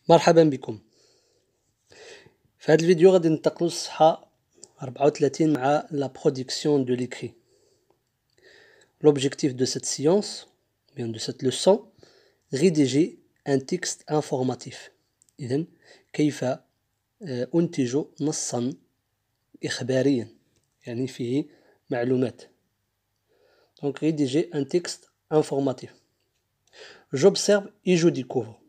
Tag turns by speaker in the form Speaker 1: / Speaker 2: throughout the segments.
Speaker 1: مرحبا بكم. في هذا الفيديو غادي ننتقلوا للصفحة 34 مع la production de l'écrit. L'objectif de cette séance, bien de cette leçon, rédiger un texte informatif. إذن كيف أنتج نصا إخباريا يعني فيه معلومات. Donc rédiger un texte informatif. J'observe et je découvre.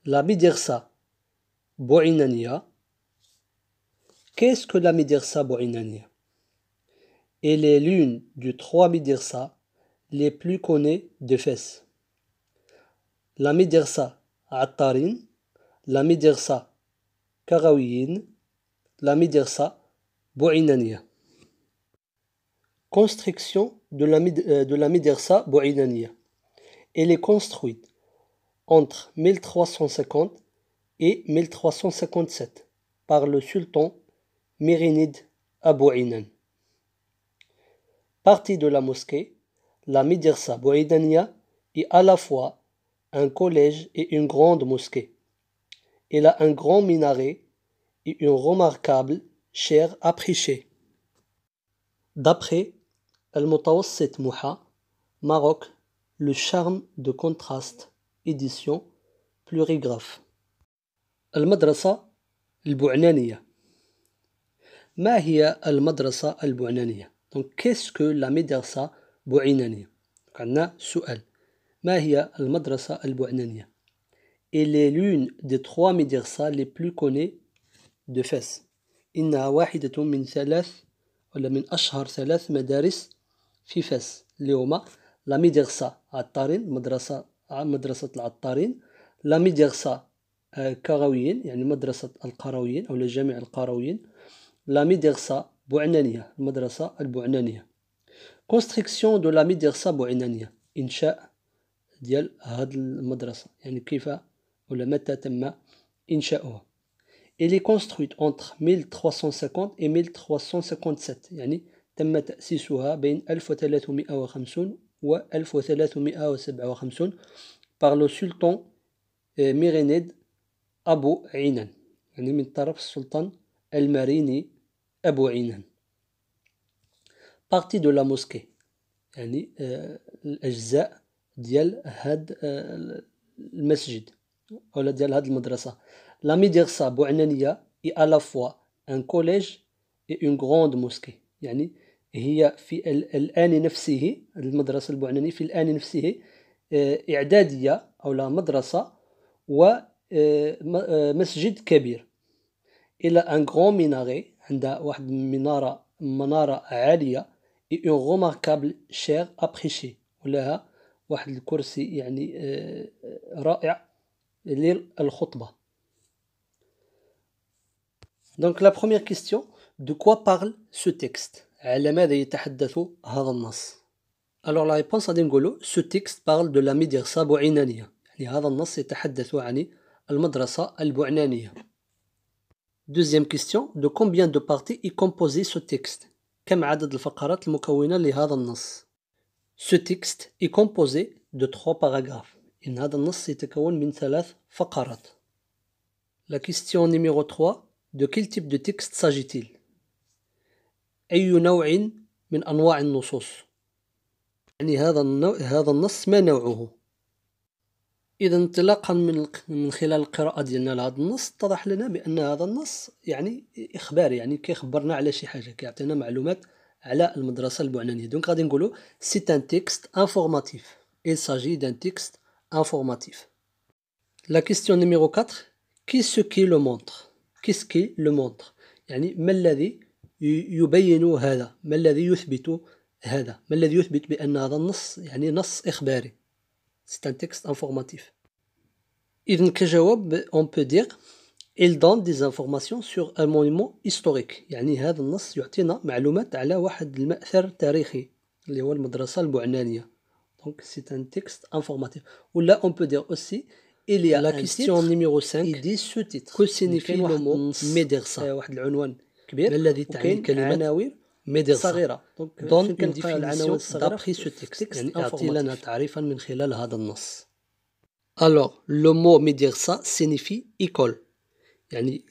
Speaker 1: La Médersa Bouinania. Qu'est-ce que la Médersa Bouinania? Elle est l'une des 3 Médersa les plus connues de Fès. La Médersa Attarin, la Médersa Karawiyin, la Médersa Bouinania. Construction de la Médersa Bouinania. Elle est construite entre 1350 et 1357 par le sultan Mérinide Abou Inan. Partie de la mosquée, la Médersa Bouinania est à la fois un collège et une grande mosquée. Elle a un grand minaret et une remarquable chaire à prêcher. D'après Al-Mutawassit Mouha, Maroc, le charme de contraste, édition plurigraphe. المدرسة البعنانية. ما هي المدرسة البعنانية؟ Donc qu'est-ce que la médersa بوعنانية؟ عندنا سؤال. ما هي المدرسة البعنانية؟ Elle est l'une des 3 médersa les plus connues de Fès. إنها واحدة من أشهر 3 مدارس في فاس اللي هما لا ميدرسا عطارين مدرسة العطارين، لا ميدرسا كرويين يعني مدرسة القرويين أو جامع القرويين، لا ميدرسا بوعنانية المدرسة البوعنانية. كونستركسيون دو لا ميدرسا بوعنانية، إنشاء ديال هاد المدرسة يعني كيف ولا متى تم إنشاؤها. Elle est construite entre 1350 et 1357 يعني تم تأسيسها بين 1350 و 1357 par le sultan Mérinide أبو عينان يعني من طرف السلطان الماريني أبو عينان. Partie de la mosquée يعني الأجزاء ديال هاد المسجد ولا ديال هاد المدرسة. La Médersa Bouinania est à la fois un collège et une grande mosquée يعني هي في الآن نفسه المدرسة البوعنانية في الآن نفسه إعدادية أو لا مدرسة ومسجد كبير. إلى un grand minaret عندها واحد منارة عالية et une remarquable chaire à prêcher ولها واحد الكرسي يعني رائع للخطبة. Donc la première question, de quoi parle ce texte? على ماذا يتحدث هذا النص؟ Alors la réponse à Dengolo, ce texte parle de la Médersa Bouinania. يعني هذا النص يتحدث عن المدرسة البوعنانية. Deuxième question, de combien de parties est composé ce texte? كم عدد الفقرات المكونة لهذا النص؟ Ce texte est composé de 3 paragraphes. إن هذا النص يتكون من 3 فقرات. La question numéro 3, de quel type de texte s'agit-il? أي نوع من أنواع النصوص؟ يعني هذا النص ما نوعه؟ إذا انطلاقا من خلال القراءة ديالنا لهذا النص اتضح لنا بأن هذا النص يعني إخباري يعني كيخبرنا على شي حاجة كيعطينا معلومات على المدرسة البوعنانية. دونك غادي نقولوا c'est un texte informatif. Il s'agit d'un texte informatif. La question numéro 4, qu'est-ce qui le montre? Qu'est-ce qui le montre؟ يعني ما الذي يبين هذا؟ ما الذي يثبت هذا؟ ما الذي يثبت بأن هذا النص يعني نص إخباري؟ C'est un texte informatif. إذن كجواب on peut dire il donne des informations sur un monument historique. يعني هذا النص يعطينا معلومات على واحد المأثر تاريخي اللي هو المدرسة البوعنانية. Donc c'est un texte informatif. Ou là on peut dire aussi il y a la question numéro 5. Il dit ce titre. Que signifie le mot médersa? واحد العنوان كبير. ما الذي تعني كلمة عناوين médersa صغيرة. Donc donne une définition d'après ce texte. يعني أعطي لنا تعريفا من خلال هذا النص. Alors, le mot médersa signifie école. يعني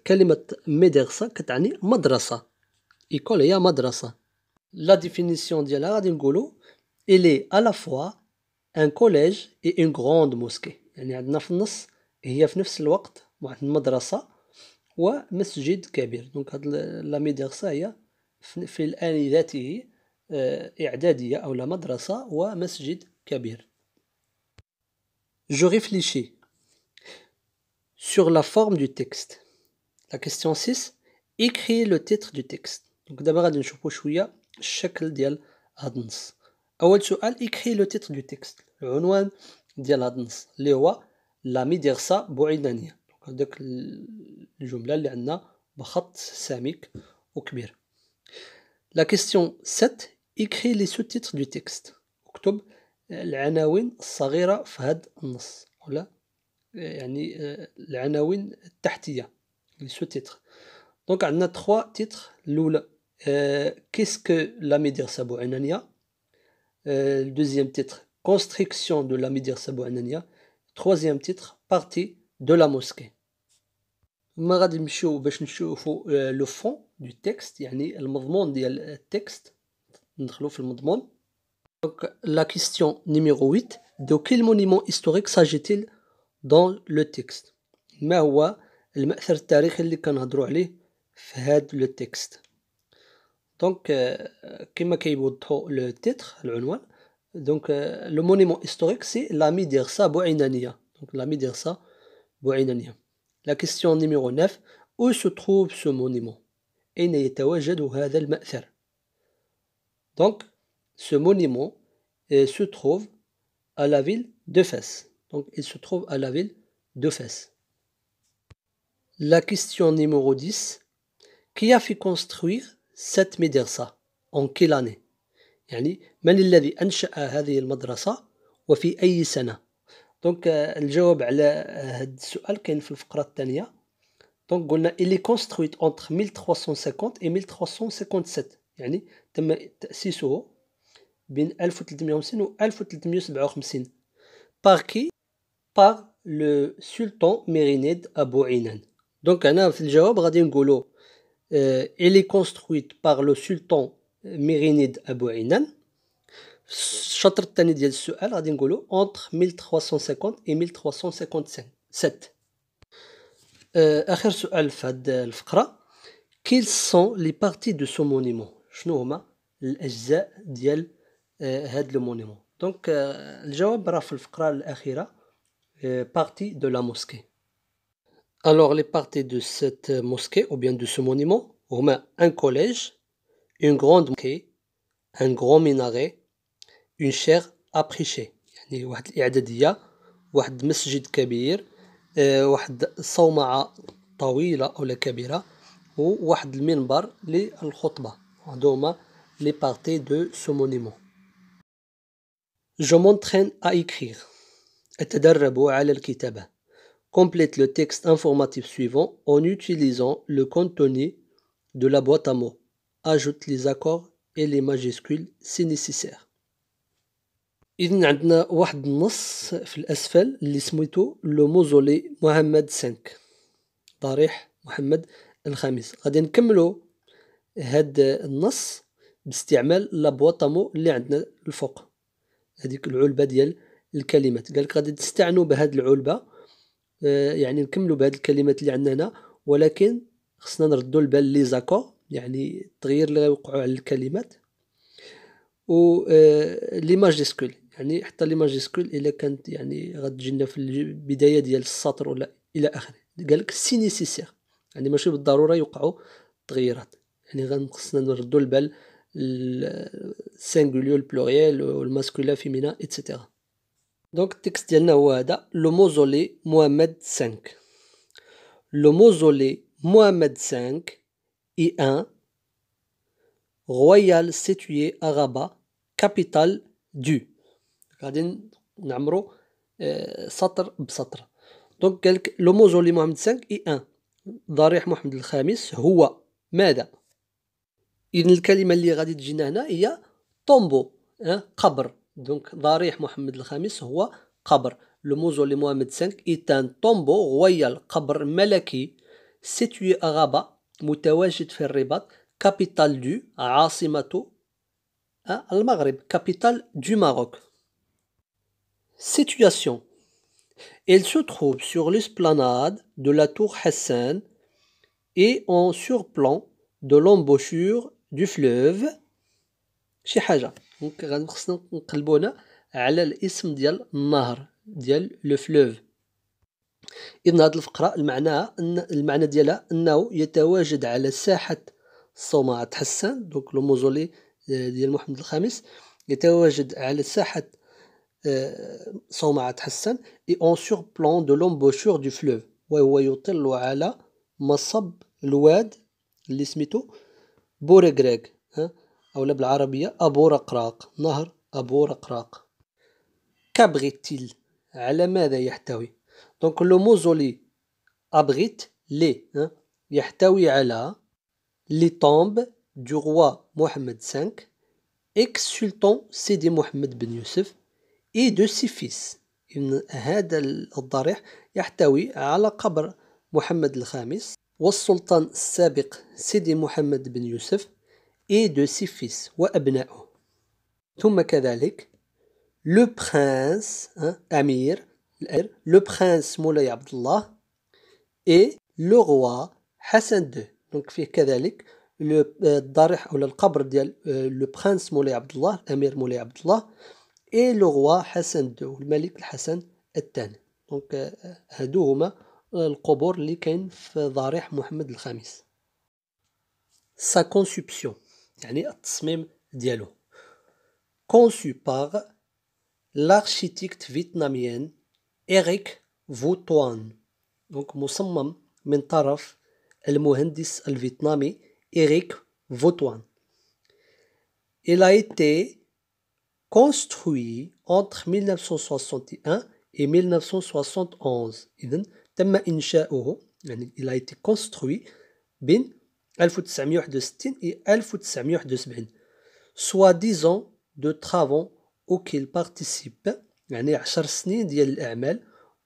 Speaker 1: كلمة مدرسة كتعني مدرسة. école هي مدرسة. La définition ديالها غادي نقولوا il est à la fois un collège et une grande mosquée. يعني عندنا في النص هي في نفس الوقت واحد المدرسة ومسجد كبير. دونك هاد لا ميدرسة هي في الآن ذاته إعدادية أو لا مدرسة ومسجد كبير. Je réfléchis sur la forme du texte. La question 6. Écris le titre du texte. Donc d'abord غادي نشوفوا شوية الشكل ديال هاد النص. أول سؤال écris le titre du texte. العنوان ديال هاد النص اللي هو لا مدرسة بوعيدانية. هاداك الجملة اللي عندنا بخط سميك وكبير. La question 7. Écris les sous-titres du texte. اكتب العناوين الصغيرة في هاد النص ولا يعني العناوين التحتية les sous-titres. دونك عندنا 3 titres. الأولى qu'est-ce que la médersa بوعينانية. Le deuxième titre construction de la médersa بوعينانية. Troisième titre partie de la mosquée. ما غادي نمشيو باش نشوفوا لو فون دو تكست يعني المضمون ديال التكست. ندخلوا في المضمون. Donc la question numéro 8. De quel monument historique s'agit-il dans le texte. ما هو المأثر التاريخي اللي كنهضروا عليه في هاد لو تكست. دونك كما كيوضحوا لو تيتر العنوان. دونك لو مونيمون هيستوريك سي لا ميدرسة بوعينانية. دونك لا ميدرسة بوعينانية. La question numéro 9. Où se trouve ce monument. أين يتواجد هذا المأثر. Donc ce monument se trouve à la ville de Fès. Donc il se trouve à la ville de Fès. La question numéro 10. Qui a fait construire cette médersa. En quelle année. يعني من الذي أنشأ هذه المدرسة وفي أي سنة. دونك الجواب على هذا السؤال كاين في الفقرة الثانية. دونك قلنا il est construit entre 1350 et 1357. يعني تم تأسيسه بين 1350 و 1357. Par qui. Par le sultan Mérinide Abou Inan. دونك هنا في الجواب غادي نقولوا elle est construite par le sultan Mérinide Abou Inan. الشطر الثاني ديال السؤال غادي نقولوا entre 1350 et 1357. آخر سؤال في هذه الفقرة. Quelles sont les parties de ce monument. شنو هما الأجزاء ديال هذا المونيمون. دونك الجواب راه في الفقرة الأخيرة. Partie de la mosquée. Alors les parties de cette mosquée ou bien de ce monument هما un collège, une grande mosquée, un grand minaret, une chaire à prêcher. يعني واحد الإعدادية, واحد مسجد كبير, واحد صومعة طويلة أو كبيرة, وواحد المنبر للخطبة. هادو هما les parties de ce monument. Je m'entraîne à écrire. أتدرب على الكتابة. Complète le texte informatif suivant en utilisant le contenu de la boîte à mots. Ajoute les accords et les majuscules si nécessaire. إذن عندنا واحد النص في الأسفل اللي سميتو لو موزولي محمد 5. ضريح محمد الخامس. غادي نكملو هاد النص باستعمال لا بواط à mots اللي عندنا الفوق. هذيك العلبة ديال الكلمات. قالك غادي تستعنوا بهاد العلبة. يعني نكملوا بهاد الكلمات اللي عندنا هنا, ولكن خصنا نردوا البال لي زاكور, يعني التغيير اللي غيوقعوا على الكلمات, و لي ماجيسكول, يعني حتى لي ماجيسكول الا كانت يعني غتجينا في البدايه ديال السطر ولا الى اخره. قالك سي نيسيسير, يعني ماشي بالضروره يوقعوا تغييرات, يعني خصنا نردوا البال السينغوليو البلوريال والماسكولا فيمينا ايتترا. دونك التكست ديالنا هو هذا لو موزولي محمد 5. Le mausolée Mohamed V est un royal situé à Rabat, capitale du. غادي نعمرو سطر بسطر. دونك قالك لو موزولي محمد 5 اي ان, ضريح محمد الخامس هو ماذا. إذن الكلمة اللي غادي تجينا هنا هي طومبو, قبر. دونك ضريح محمد الخامس هو قبر. le mausolée Mohamed V est un tombeau royal, قبر ملكي situé à Rabat, متواجد في الرباط, capitale du, عاصمة المغرب, capitale du Maroc. Situation. Elle se trouve sur l'esplanade de la tour Hassan et en surplomb de l'embouchure du fleuve. شي حاجة. دونك غادي خصنا نقلبو هنا على الاسم ديال النهر ديال لو فلوف. إذن هذه الفقرة المعنى ديالها أنه يتواجد على ساحة صومعة حسان، دونك لو موزولي ديال محمد الخامس يتواجد على ساحة صومعة حسان et en surplomb de l'embouchure du fleuve، وهو يطل على مصب الواد اللي سميتو بورغريغ، أو بالعربية أبو رقراق، نهر أبو رقراق. كابغيتيل، على ماذا يحتوي؟ دونك لو موزولي أبغيت لي، يحتوي على لي طومب دو روا محمد V اكس سلطان سيدي محمد بن يوسف et de ses fils. هذا الضريح يحتوي على قبر محمد الخامس والسلطان السابق سيدي محمد بن يوسف et de ses fils وأبنائه. ثم كذلك le prince أمير le prince مولاي عبد الله et le roi حسن II. دونك فيه كذلك الضريح أو القبر ديال le prince مولاي عبد الله أمير مولاي عبد الله et le roi حسن II الملك الحسن الثاني. دونك هادو هما القبور اللي كاين في ضريح محمد الخامس. sa conception يعني التصميم ديالو conçu par l'architecte vietnamien Eric Votoan. دونك مصمم من طرف المهندس الفيتنامي إريك فوتوان. Il a été construit entre 1961 et 1971. إذن تم إنشاؤه، يعني il a été construit بين 1961 et 1971. Soit 10 ans de travaux auxquels participe، يعني 10 سنين ديال الأعمال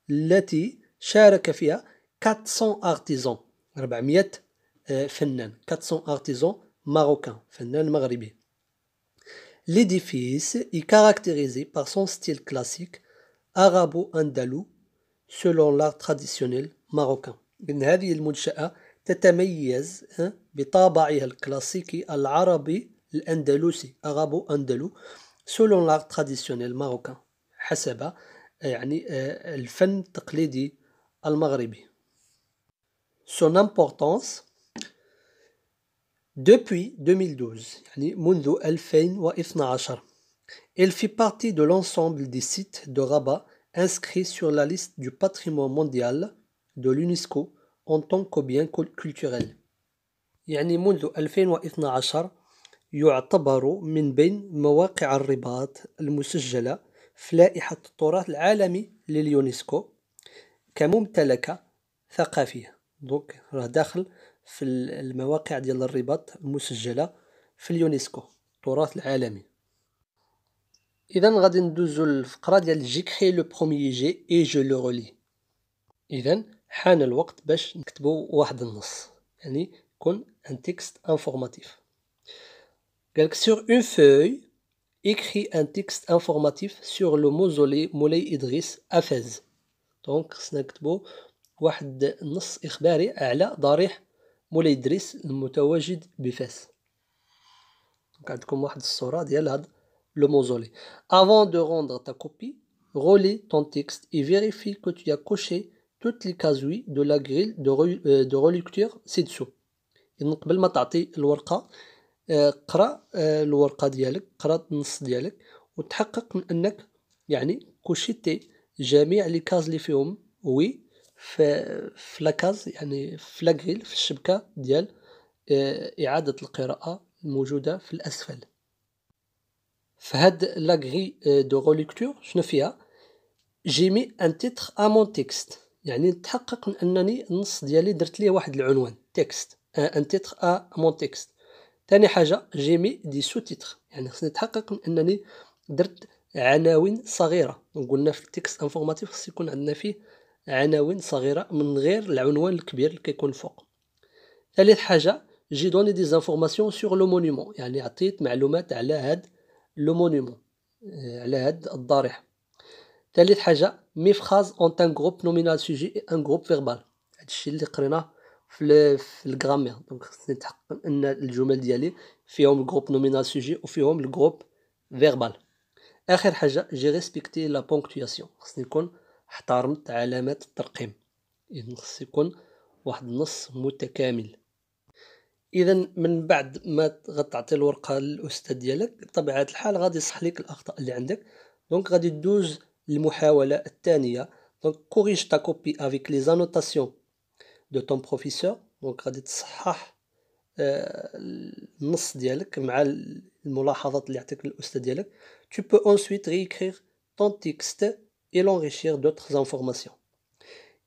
Speaker 1: التي شارك فيها 400 artisans، 400 فنان، 400 artisans marocains، فنان مغربي. L'édifice est caractérisé par son style classique arabo-andalou selon l'art traditionnel marocain. إن هذه المنشأة تتميز بطابعها الكلاسيكي العربي الأندلسي arabo-andalou selon l'art traditionnel marocain، حسب يعني الفن التقليدي المغربي. Son importance depuis 2012، يعني منذ 2012. Elle fait partie de l'ensemble des sites de Rabat inscrits sur la liste du patrimoine mondial de l'UNESCO en tant que bien culturel. يعني منذ 2012 يعتبر من بين مواقع الرباط المسجلة في لائحة التراث العالمي لليونسكو كممتلكة ثقافية. دونك راه داخل في المواقع ديال الرباط المسجلة في اليونسكو التراث العالمي. إذا غادي ندوزو الفقرة ديال جيكري لو بروميي جي اي جو لو رولي. إذا حان الوقت باش نكتبو واحد النص، يعني يكون ان تكست انفورماتيف. قالك sur une feuille écrit un texte informatif sur le mausolée مولاي إدريس à Fès. دونك خصنا نكتبو واحد النص إخباري على ضريح مولاي إدريس المتواجد بفاس. دونك عندكم واحد الصورة ديال هاد le mausolée. Avant de rendre ta copie, relis ton texte et vérifie que tu as coché toutes les cases de la grille de relecture ci-dessous. إذن قبل ما تعطي الورقة قرأ الورقة ديالك، قرأ النص ديالك وتحقق من أنك يعني كوشيتي جميع لي كاز اللي فيهم وي في لاكاز، يعني في لاغريل، في الشبكة ديال إعادة القراءة الموجودة في الأسفل. فهاد لاغري دو روليكتور شنو فيها؟ جي مي ان تيتر ا مون تكست، يعني نتحقق من أنني النص ديالي درت ليه واحد العنوان تكست، ان تيتر ا مون تكست. تاني حاجة جي مي دي سو تيتر، يعني خصني نتحقق من أنني درت عناوين صغيرة. قلنا في التكست انفورماتيف خص يكون عندنا فيه عناوين صغيرة من غير العنوان الكبير اللي كيكون فوق. ثالث حاجة جي دوني دي زانفورماسيون سور لو مونيمون، يعني عطيت معلومات على هاد لو مونيمون، على هاد الضريح. ثالث حاجة مي فراز اون ان جروب نومينال سوجي ان جروب فيربال، هادشي اللي قريناه في الغرامير. دونك خصني نتحقق ان الجمل ديالي فيهم الجروب نومينال سوجي وفيهم الجروب فيربال. اخر حاجة جي ريسبكتي لا بونكتواسيون، خصني نكون احترمت علامات الترقيم، اذا خص يكون واحد النص متكامل. اذا من بعد ما غتعطي الورقه للاستاذ ديالك بطبيعه الحال غادي يصح لك الاخطاء اللي عندك. دونك غادي دوز للمحاوله الثانيه. دونك كوريج تا كوبي افيك لي زانوتاسيون دو طون بروفيسور. دونك غادي تصحح النص ديالك مع الملاحظات اللي عطيك الاستاذ ديالك. tu peux ensuite réécrire ton texte et l'enrichir d'autres informations.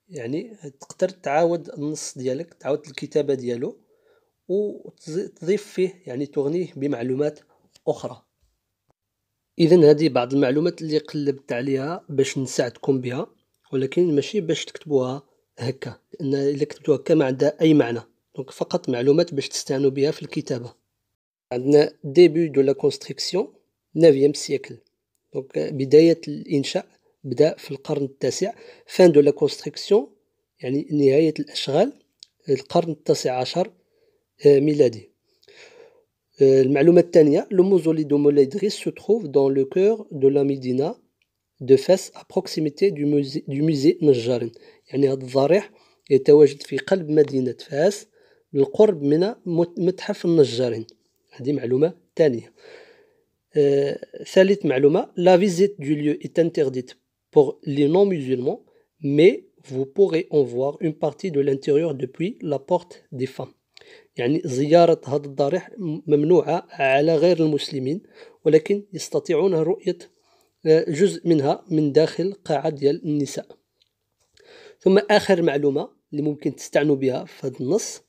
Speaker 1: يعني تقدر تعاود النص ديالك، تعاود الكتابه ديالو وتضيف فيه، يعني تغنيه بمعلومات أخرى. إذن هذه بعض المعلومات اللي قلبت عليها باش نساعدكم بها، ولكن ماشي باش تكتبوها هكا، لأن إلا كتبتوها هكا ما عندها أي معنى. دونك فقط معلومات باش تستعنوا بها في الكتابة. عندنا ديبي دو لا كونستركسيون 9e سيكل، دونك بداية الإنشاء بدأ في القرن التاسع. فان دو لا كونستركسيون يعني نهاية الأشغال القرن التاسع عشر ميلادي. المعلومة الثانية le mausolée de Moulay Idriss se trouve dans le cœur de la Médina de Fès à proximité du musée نجار. يعني هذا الضريح يتواجد في قلب مدينة فاس بالقرب من متحف النجارين. هذه معلومة ثانية. ثالث معلومة la visite du lieu est interdite pour les non-musulmans mais vous pourrez en voir une partie de l'intérieur depuis la porte des femmes. يعني زيارة هذا الضريح ممنوعة على غير المسلمين، ولكن يستطيعون رؤية جزء منها من داخل قاعة ديال النساء. ثم آخر معلومة اللي ممكن تستعنوا بها في هذا النص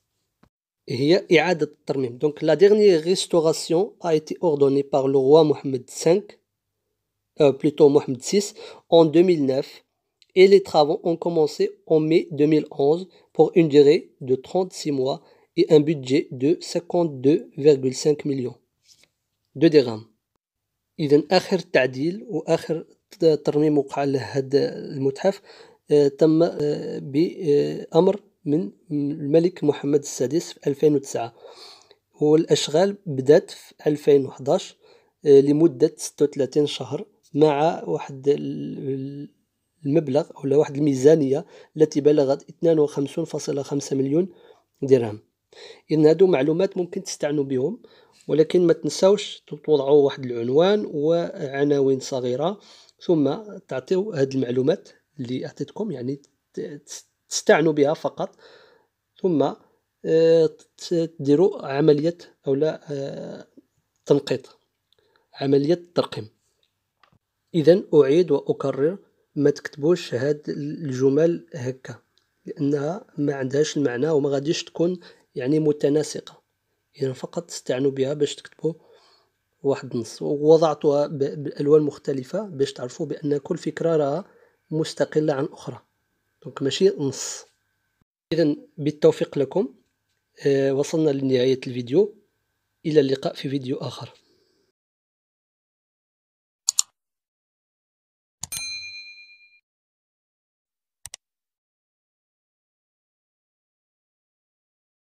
Speaker 1: هي إعادة الترميم. Donc la dernière restauration a été ordonnée par le roi Mohammed V, plutôt Mohammed VI, en 2009 et les travaux ont commencé en mai 2011 pour une durée de 36 mois et un budget de 52,5 millions de dirhams. إذن آخر تعديل وآخر ترميم وقع لهذا المتحف تم بأمر من الملك محمد السادس في 2009، والأشغال بدأت في 2011 لمدة 36 شهر مع واحد المبلغ أو واحد الميزانية التي بلغت 52.5 مليون درهم. إذن هادو معلومات ممكن تستعنوا بهم، ولكن ما تنساوش توضعوا واحد العنوان وعناوين صغيرة ثم تعطيو هاد المعلومات اللي أعطيتكم، يعني تستعنوا بها فقط، ثم تديروا عملية أو لا تنقيط، عملية الترقيم. إذن أعيد وأكرر ما تكتبوش هاد الجمل هكا، لأنها ما عندهاش المعنى وما غاديش تكون يعني متناسقة. إذن فقط تستعنوا بها باش تكتبوا واحد النص، ووضعتها بألوان مختلفة باش تعرفوا بأن كل فكرة راها مستقلة عن أخرى، دونك ماشي نص. إذن بالتوفيق لكم. وصلنا لنهاية الفيديو، إلى اللقاء في فيديو آخر.